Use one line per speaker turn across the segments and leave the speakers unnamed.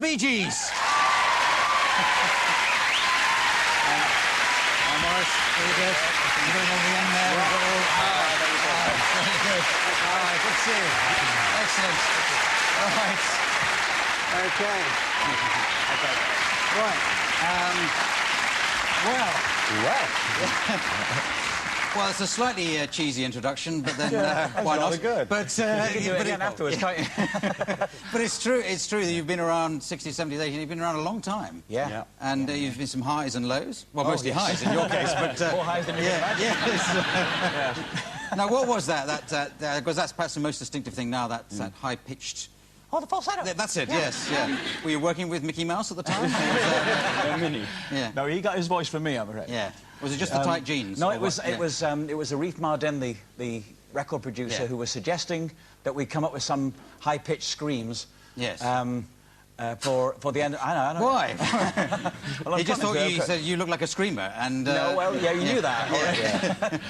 Bee Gees. Morris, very good. You're going on the end there. Very good. All right, good to see you. Excellent. All right. Okay. Right. Well, it's a slightly cheesy introduction, but then why not?
Good.
But
you can do it again afterwards, can't you?
But it's true that you've been around 60s, 70s, 80s. You've been around a long time.
Yeah.
And you've been some highs and lows. Well, mostly highs in your case, but
more highs than you can imagine.
Yes. Now, what was that? Because that's perhaps the most distinctive thing now. That high-pitched.
Oh, the falsetto.
That's it. Yes. Yeah. Were you working with Mickey Mouse at the time?
Minnie.
Yeah.
No, he got his voice from me, I'm afraid.
Yeah. Was it just the tight jeans?
No, it was Arif Mardin, the record producer, who was suggesting that we come up with some high-pitched screams.
Yes.
For the end. I know.
Why?
Well,
he just thought you said you looked like a screamer, and.
No, well, yeah, you knew that already.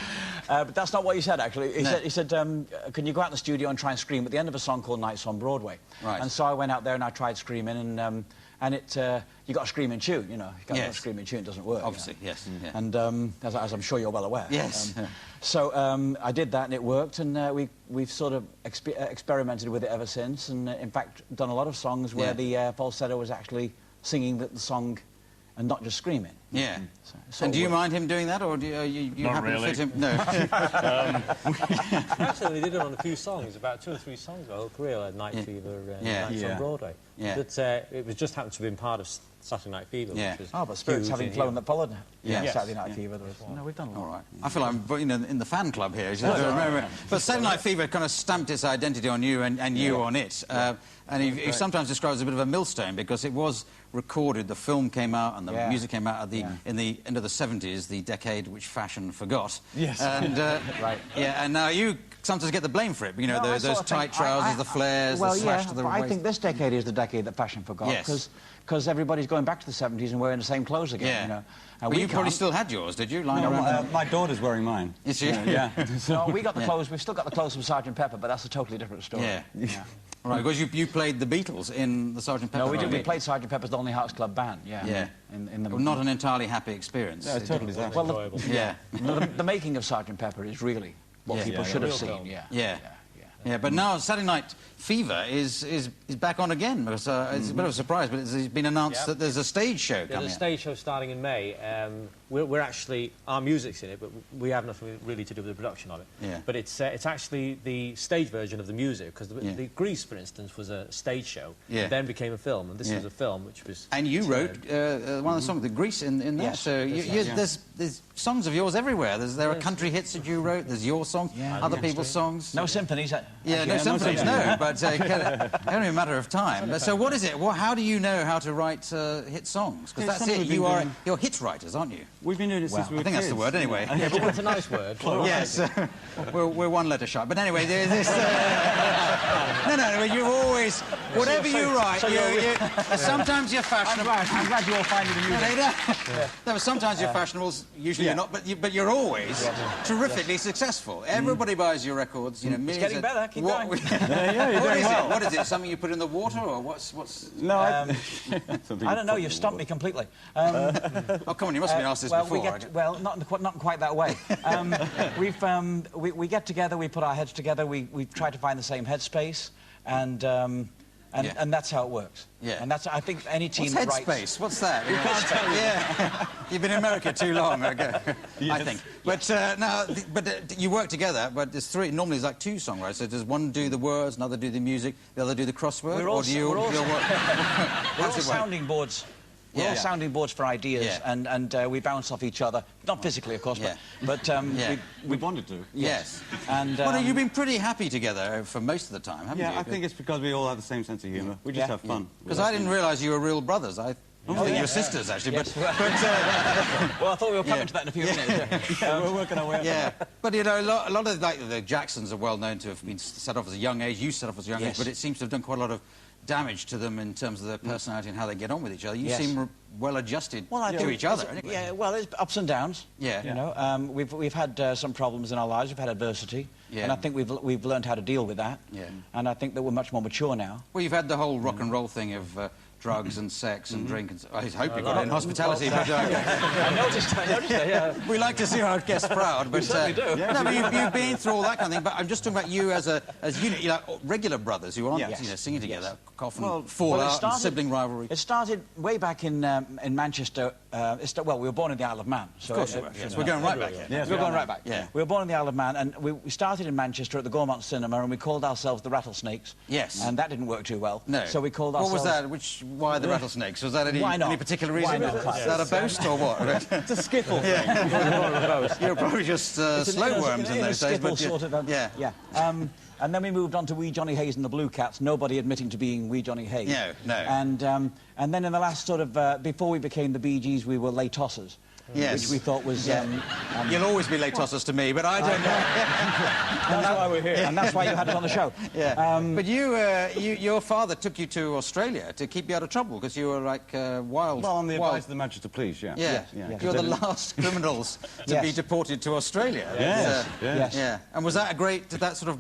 But that's not what he said, actually. He said, can you go out in the studio and try and scream at the end of a song called Nights on Broadway?
Right.
And so I went out there and I tried screaming, and you got a screaming tune, you know. You got a screaming tune, it doesn't work.
Obviously,
you know?
yes. Yeah.
And as I'm sure you're well aware.
Yes.
So I did that and it worked, and we've sort of experimented with it ever since, and in fact done a lot of songs where the falsetto was actually singing the song and not just screaming.
Yeah.
So
and do you mind him doing that, or do you
Not
happy
really.
to fit him? No.
Actually, we did it on a few songs, about 2 or 3 songs. My whole career, like Night Fever, Nights on Broadway.
Yeah.
But it was just happened to have been part of Saturday Night Fever.
Yeah.
Which was
but Spirits having flown that followed Saturday Night
Yeah.
Fever. No, we've done a lot.
All right. I feel I'm in the fan club here. But Saturday Night Fever kind of stamped its identity on you and you on it. And he sometimes describes it as a bit of a millstone because it was recorded, the film came out and the music came out in the end of the 70s, the decade which fashion forgot.
Yes.
And,
right.
Yeah, and now you sometimes get the blame for it. You know, those tight trousers, the flares, the slash to the waist.
I think this decade is the decade that fashion forgot.
Yes.
Because everybody's going back to the 70s and wearing the same clothes again.
Yeah.
You know?
Well, you probably still had yours, did you? Lying around
my daughter's wearing mine.
Is she?
Yeah.
No, we got the clothes. We've still got the clothes from Sgt. Pepper, but that's a totally different story.
Yeah. All right, because you played the Beatles in the Sgt. Pepper.
No, we did. We played Sgt. Pepper's Lonely Hearts Club Band.
Yeah.
In the...
Well, not an entirely happy experience.
No, totally is.
Well, the making of Sgt. Pepper is really what people should have seen.
Yeah, but now Saturday Night Fever is back on again because it's a bit of a surprise, but it's been announced that there's a stage show coming.
There's a stage show starting in May. We're actually, our music's in it, but we have nothing really to do with the production of it.
Yeah.
But it's actually the stage version of the music, because the Grease, for instance, was a stage show, then became a film, and this was a film which was...
And you wrote one of the songs, the Grease, in there.
Yes.
So there's songs of yours everywhere. There are country hits that you wrote, there's your songs, other people's songs.
No symphonies.
Yeah, no symphonies, no, but only a matter of time. But, so what is it? How do you know how to write hit songs? Because that's it, you're hit writers, aren't you?
We've been doing it since we were
I think that's the word, anyway.
Yeah, but it's a nice word.
Yes, we're one letter shy. But anyway, there's this... No, you've always... Whatever you write, sometimes you're fashionable.
I'm glad you all find it amusing.
No, but sometimes you're fashionable, usually you're not, but you're always terrifically successful. Everybody buys your records, you know...
It's getting better, keep going.
What is it? Something you put in the water, or what's...
No,
I don't know, you've stumped me completely.
Oh, come on, you must have been asked this before.
Well, not in quite that way. We get together, we put our heads together, we try to find the same headspace, and that's how it works.
Yeah.
And that's, I think, any team
What's
that writes...
headspace? What's that? Yeah. You've been in America too long, I think. But you work together, but there's three. Normally there's like 2 songwriters. So does one do the words, another do the music, the other do the crossword?
We're all
sounding
boards. We're all sounding boards for ideas, and we bounce off each other. Not physically, of course, but
we wanted to.
Yes.
And
well, you've been pretty happy together for most of the time, haven't you?
Yeah, I think it's because we all have the same sense of humour. We just have fun.
Because I didn't realise you were real brothers. I think you're sisters, actually.
Yes.
But
well, I thought we were coming to that in a few minutes.
We're working our way up.
Yeah, but you know, a lot of the Jacksons are well known to have been set off as a young age. You set off as a young age, but it seems to have done quite a lot of damage to them in terms of their personality and how they get on with each other. You seem well adjusted to each other. Anyway.
Yeah, well, there's ups and downs.
Yeah.
You know, we've had some problems in our lives. We've had adversity, and I think we've learned how to deal with that.
Yeah.
And I think that we're much more mature now.
Well, you've had the whole rock and roll thing of drugs and sex and drink. And I hope you got it in hospitality. But,
I noticed that, yeah.
We like to see our guests proud, but...
We certainly do.
No, but you've been through all that kind of thing, but I'm just talking about you as you know, regular brothers who aren't singing together, often fall out and sibling rivalry.
It started way back in Manchester. Well, we were born in the Isle of Man. So
of course we were, yes. We're going right back here.
Yes, we're going right back. Yeah. We were born in the Isle of Man, and we started in Manchester at the Gaumont Cinema, and we called ourselves the Rattlesnakes.
Yes.
And that didn't work too well.
No.
So we called ourselves...
What was that? Why the Rattlesnakes? Was that any particular reason?
Why not?
Is that a boast or what?
It's a skiffle thing.
You're probably just slow worms in those days. But
sort of, yeah. And then we moved on to Wee Johnny Hayes and the Blue Cats, nobody admitting to being Wee Johnny Hayes.
No.
And then in the last sort of... before we became the Bee Gees, we were lay tossers.
Yes.
Which we thought was...
You'll always be late tossers to me, but I don't know.
That's why we're here. And that's why you had us on the show.
Yeah. But your father took you to Australia to keep you out of trouble because you were like wild...
Well, on the advice of the Manchester Police, yeah.
Yeah. You're the last criminals to be deported to Australia.
Yes.
Yeah. And was that did that sort of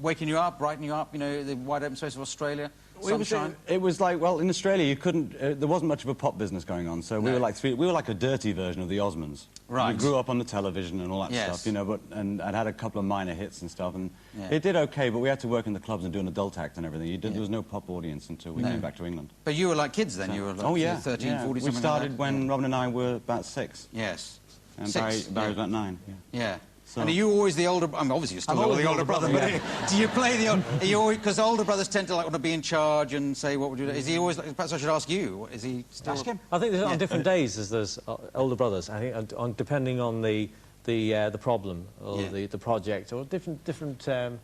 waking you up, brightening you up, you know, the wide open space of Australia? Sunshine?
It was like, well, in Australia you couldn't... there wasn't much of a pop business going on, so we were like a dirty version of the Osmonds.
Right.
We grew up on the television and all that stuff, you know, and I'd had a couple of minor hits and stuff, and it did okay, but we had to work in the clubs and do an adult act and everything. There was no pop audience until we came back to England.
But you were like kids then? You were like 13, 14,
we started when Robin and I were about 6.
Yes.
And Barry was about 9.
Yeah.
So.
And are you always the older... I mean, obviously, you're still the older brother, but do you play the... Are you always... Because older brothers tend to, like, want to be in charge and say, what would you do? Is he always... Perhaps I should ask you. Is he still...
Ask him.
I think there's, on different days there's older brothers. I think depending on the problem or the project or different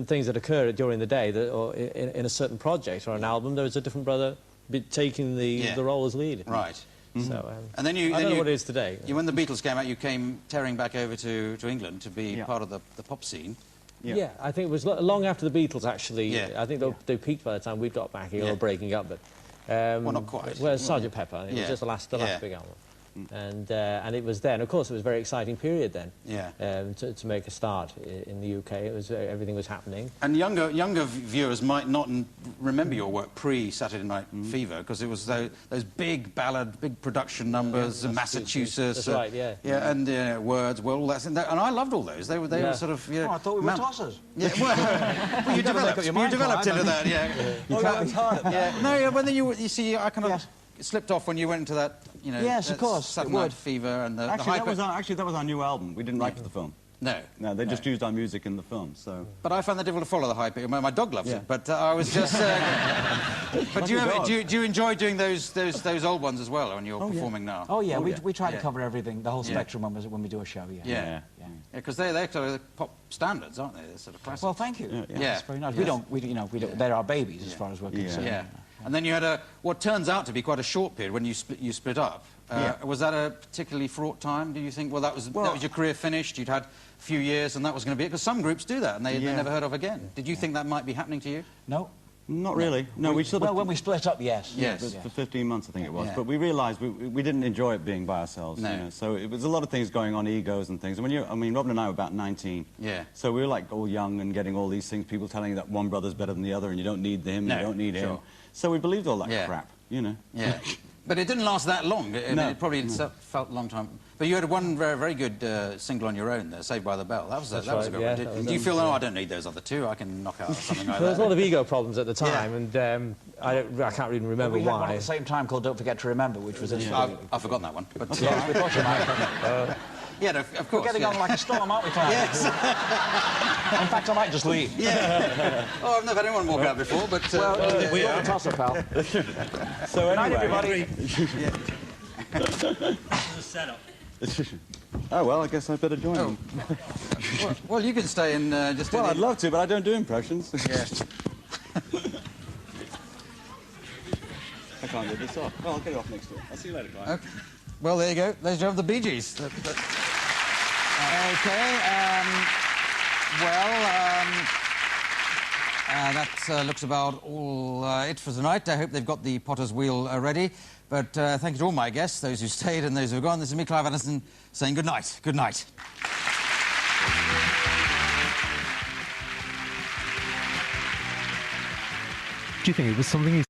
things that occur during the day or in a certain project or an album, there's a different brother taking the role as lead.
Right.
So,
and then
I don't know what it is today.
When the Beatles came out, you came tearing back over to England to be part of the pop scene.
Yeah, I think it was long after the Beatles, actually. I think they peaked by the time we got back here, or breaking up, but...
well, not quite.
Well, Sgt. Pepper. It was just the last big album. And it was then, of course, it was a very exciting period then. To make a start in the UK. It was everything was happening.
And younger viewers might not remember your work pre-Saturday Night Fever because it was those big ballad, big production numbers, Massachusetts.
That's right, yeah.
And Words, well, all that. And I loved all those. They were sort of...
Oh, I thought we were tossers.
Yeah, well, you developed into that,
You can't be hard at that.
No, when you see, I kind of... slipped off when you went into that, you know...
Yes, of course.
Saturday Night Fever and the
Actually, that was our new album. We didn't write for the film.
No.
No, they just used our music in the film, so...
But I find that difficult to follow the hype. My dog loves it, but I was just... But do you enjoy doing those old ones as well when you're performing now?
Oh, yeah, we try to cover everything, the whole spectrum when we do a show,
Yeah, because they're sort of pop standards, aren't they? They're sort of classics.
Well, thank you.
Yeah.
It's very nice. We don't, they're our babies as far as we're concerned.
Yeah. And then you had what turns out to be quite a short period when you split up. Was that a particularly fraught time, do you think? Well, that was your career finished, you'd had a few years and that was going to be it? Because some groups do that and they're never heard of again. Did you think that might be happening to you?
No.
Not really. No, we sort of...
Well, when we split up, yes.
For 15 months, I think it was. But we realised we didn't enjoy it being by ourselves.
No.
You know? So it was a lot of things going on, egos and things. And Robin and I were about 19.
Yeah.
So we were like all young and getting all these things, people telling you that one brother's better than the other and you don't need him, you don't need him. So we believed all that crap, you know.
Yeah. But it didn't last that long. It probably felt a long time. But you had one very, very good single on your own there, Saved by the Bell. That was a good one. Do you feel, I don't need those other two, I can knock out something like that?
There was a lot of ego problems at the time, and I can't even remember
why. We had one
why.
at the same time called Don't Forget to Remember, which was...
I've forgotten that one. But,
yes, we thought you might.
Yeah, no, of course.
We're getting on like a storm, aren't we, Clive?
Yes.
In fact, I might just leave.
Yeah. Oh, I've never had anyone walk out before, but...
well, we are a tosser, pal.
So anyway...
Night, everybody.
This is a setup.
Oh, well, I guess I better join them.
Well, you can stay and just...
Well, I'd love to, but I don't do impressions.
Yeah.
I can't get this off. Well, I'll get it off next week. I'll see you later, Clive.
Okay. Well, there you go. Ladies and gentlemen, the Bee Gees. That looks about all it for tonight. I hope they've got the potter's wheel ready. But thank you to all my guests, those who stayed and those who have gone. This is me, Clive Anderson, saying good night. Good night.
Do you think it was something